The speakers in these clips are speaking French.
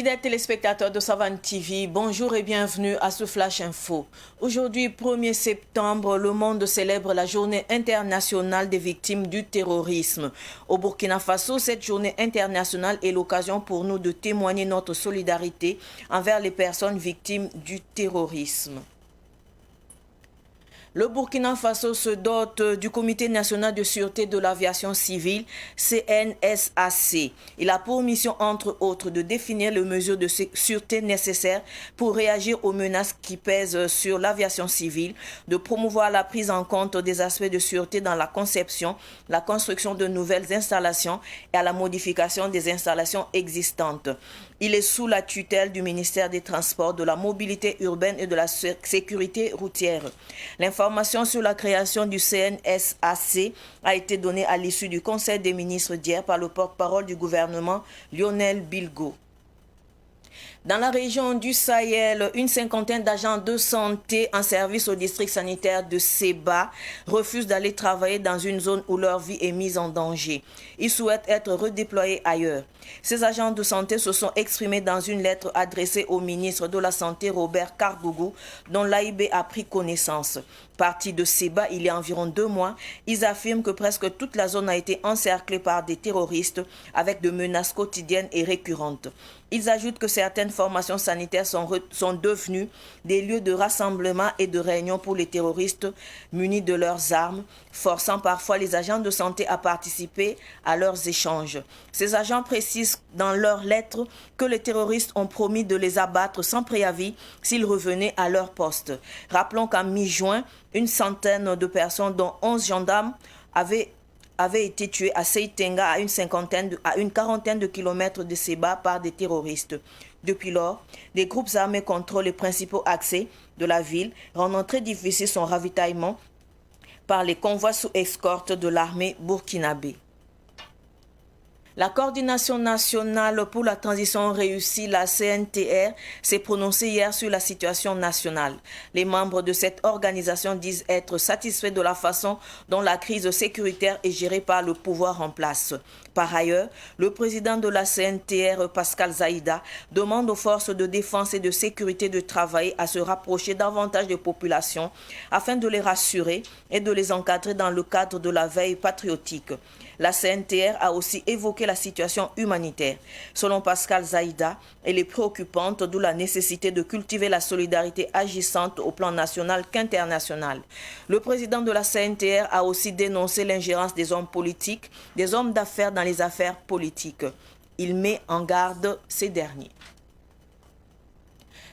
Fidèles téléspectateurs de Savane TV, bonjour et bienvenue à ce Flash Info. Aujourd'hui, 1er septembre, le monde célèbre la journée internationale des victimes du terrorisme. Au Burkina Faso, cette journée internationale est l'occasion pour nous de témoigner notre solidarité envers les personnes victimes du terrorisme. Le Burkina Faso se dote du Comité national de sûreté de l'aviation civile, CNSAC. Il a pour mission, entre autres, de définir les mesures de sûreté nécessaires pour réagir aux menaces qui pèsent sur l'aviation civile, de promouvoir la prise en compte des aspects de sûreté dans la conception, la construction de nouvelles installations et à la modification des installations existantes. Il est sous la tutelle du ministère des Transports, de la Mobilité urbaine et de la Sécurité routière. L'information sur la création du CNSAC a été donnée à l'issue du Conseil des ministres d'hier par le porte-parole du gouvernement, Lionel Bilgo. Dans la région du Sahel, une cinquantaine d'agents de santé en service au district sanitaire de Seba refusent d'aller travailler dans une zone où leur vie est mise en danger. Ils souhaitent être redéployés ailleurs. Ces agents de santé se sont exprimés dans une lettre adressée au ministre de la Santé, Robert Kargougou, dont l'AIB a pris connaissance. Partis de Seba il y a environ 2 mois, ils affirment que presque toute la zone a été encerclée par des terroristes avec de menaces quotidiennes et récurrentes. Ils ajoutent que certaines formations sanitaires sont devenues des lieux de rassemblement et de réunion pour les terroristes munis de leurs armes, forçant parfois les agents de santé à participer à leurs échanges. Ces agents précisent dans leur lettre que les terroristes ont promis de les abattre sans préavis s'ils revenaient à leur poste. Rappelons qu'en mi-juin, une centaine de personnes, dont 11 gendarmes, avaient été tués à Seitenga, à une quarantaine de kilomètres de Seba, par des terroristes. Depuis lors, des groupes armés contrôlent les principaux accès de la ville, rendant très difficile son ravitaillement par les convois sous escorte de l'armée burkinabé. La coordination nationale pour la transition réussie, la CNTR, s'est prononcée hier sur la situation nationale. Les membres de cette organisation disent être satisfaits de la façon dont la crise sécuritaire est gérée par le pouvoir en place. Par ailleurs, le président de la CNTR, Pascal Zaïda, demande aux forces de défense et de sécurité de travailler à se rapprocher davantage des populations afin de les rassurer et de les encadrer dans le cadre de la veille patriotique. La CNTR a aussi évoqué la situation humanitaire. Selon Pascal Zaïda, elle est préoccupante, d'où la nécessité de cultiver la solidarité agissante au plan national qu'international. Le président de la CNTR a aussi dénoncé l'ingérence des hommes politiques, des hommes d'affaires dans les affaires politiques. Il met en garde ces derniers.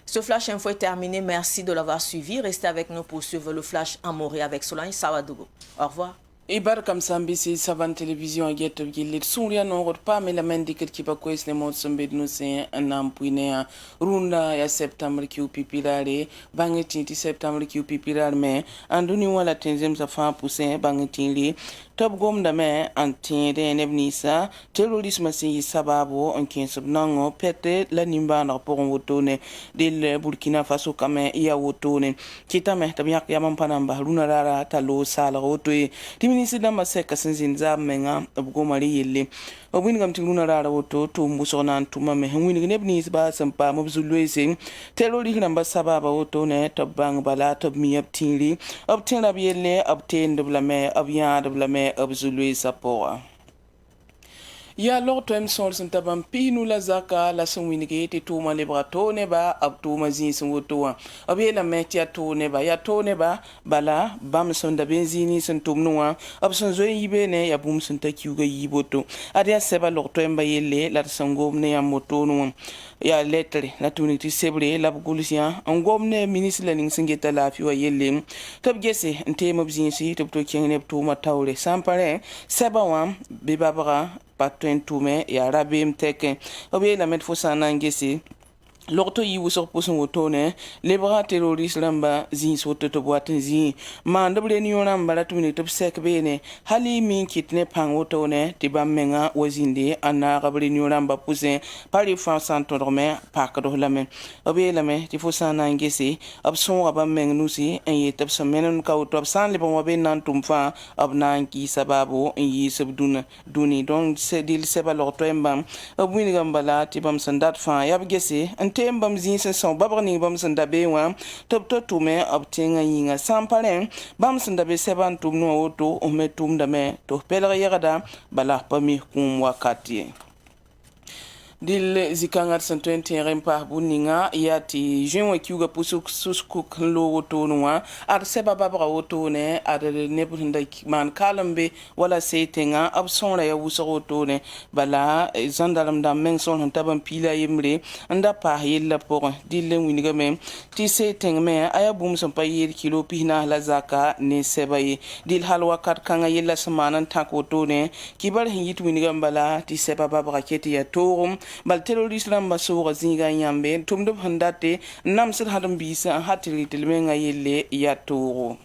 Ce Flash Info est terminé. Merci de l'avoir suivi. Restez avec nous pour suivre le Flash en Morée avec Solange Sawadogo. Au revoir. Ibar kam sambi si Savane télévision get gilit souria no got pa me la mendi ket ki ba kwes ne mod sambe no se anam puine runda ya septembre ki upipirare bangeti ti septembre ki upipirare me anduni wala tenzem sa fa poussin bangeti li top gom da me antinde nebnisa terrorisme si sababo on kin subnango pete la nimba na pour wotone del Burkina Faso kame ya wotone kita me tabiak ya mampanamba runa rara talo sala wotwe ministre da maseka sinzin za menga abugo mari yelle obin gam tinguna rara woto to musona tuma me wini ne bni ba sampa mabzulwese terrori namba sababa woto ne tabang bala tab mi abtili obtin rabielle obtin de blame abya de blame abzulwese poa ya lorto em sol santabam pinu la zaka la sunwinige te tuma lebra tone ba ab tuma zin sun wotoa abe la metia tone ba ya tone ba bala bam son da benzini sun tumnuwa ab sun zo yibe ne ya bum sun ta kiuga yiboto adia seba lorto em ba yelle la sangom ne ya motono ya lettre la tuniti sebre la bugulsia en gomne ministre la ning singeta la fi wa yelle tab gese ente mabzin si tab to kenge tuma tawre sampare seba wa be babara patuen tume ya rabim teke obe la met fosana ngesi lorto yi wusok pusun woto ne lebra terrorist ramba zin soto to boatin zin ma ndabre ni yona mbala tumini to sek bene hali min kitne pang woto ne tiba menga wazinde anna gabre ni yona mba pusin pari fa santo dorme pakado lame obe lame ti fo sana ngesi ab son aba meng nusi en ye tab samenen ka woto san le bon be nan tumfa ab nan ki sababu en yi sabduna duni donc c'est dil seba lorto embam abwini gambala tibam sandat fa yab gesi tem bam zin sen son babar ni bam sen dabe wa top to tume obtenga yinga samparen bam sen dabe seban tum no oto o me tum dame to pelere yagada bala pami kum wakati dil zikangat san 20 rempa buninga yati jenwa kiuga pusuk suskuk lo woto noa ar seba babra woto ne ar nebunda man kalambe wala setenga abson la ya wuso woto ne bala zandalam da menson taban pila yemre anda pa yella por dil winiga mem ti seteng me aya bum son pa yer kilo pina la zaka ne seba yi dil halwa kat kanga yella samanan takoto ne kibar hinit winiga bala ti seba babra keti ya torum bal terrorist ramba so zinga yambe tumdo handate namsir hadam bisa hatili tilmenga yelle ya toro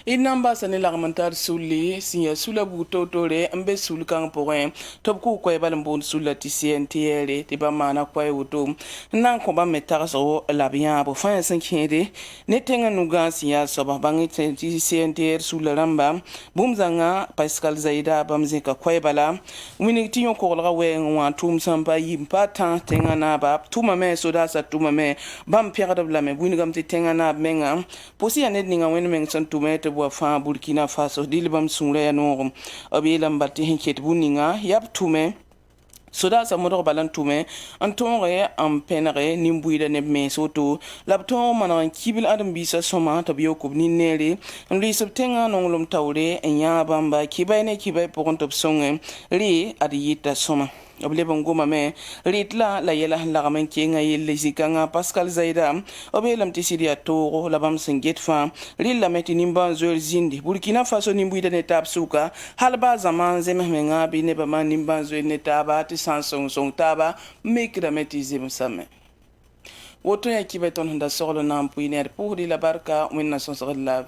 inamba sane lagmantar sulli sinya sula buto tore ambe sul kan poin top ku ko bal mbon sulla ti CNTL ti ba mana ko wuto nan ko ba metar so la bien bo fin 5 ne tenga nu gas ya so ba bangi ti CNTL sulla ramba bumzanga Pascal Zaida bamze ka ko bala wini ti yon ko la we wa tum samba yimpa tan tenga na ba tuma me so da sa tuma me bam pierre de la me wini gam ti tenga na menga posi anet ninga wen men san tumete wa fa Burkina Faso dilbam sunre ya no abi lambati hinket buninga yap tume soda sa modor balan tume antonre am penare nimbuida ne me soto lapton manan kibil adam bisa soma to biyo kubni nere ndi subtenga nonglum tawre enya bamba kibai pokontop songe ri adiyita soma oble bangoma me ritla la yela la gamen kenga yelle zikanga Pascal Zaida obe lam tisiria to la bam singet fa rilla meti nimba zol zindi Burkina Faso nimbuida ne tab suka halba zaman zemmenga bi ne ba man nimba zol ne taba ti sanson son taba mekra meti zimsame woto ya kibeton handa solo nam puiner pour di la barka winna son soglav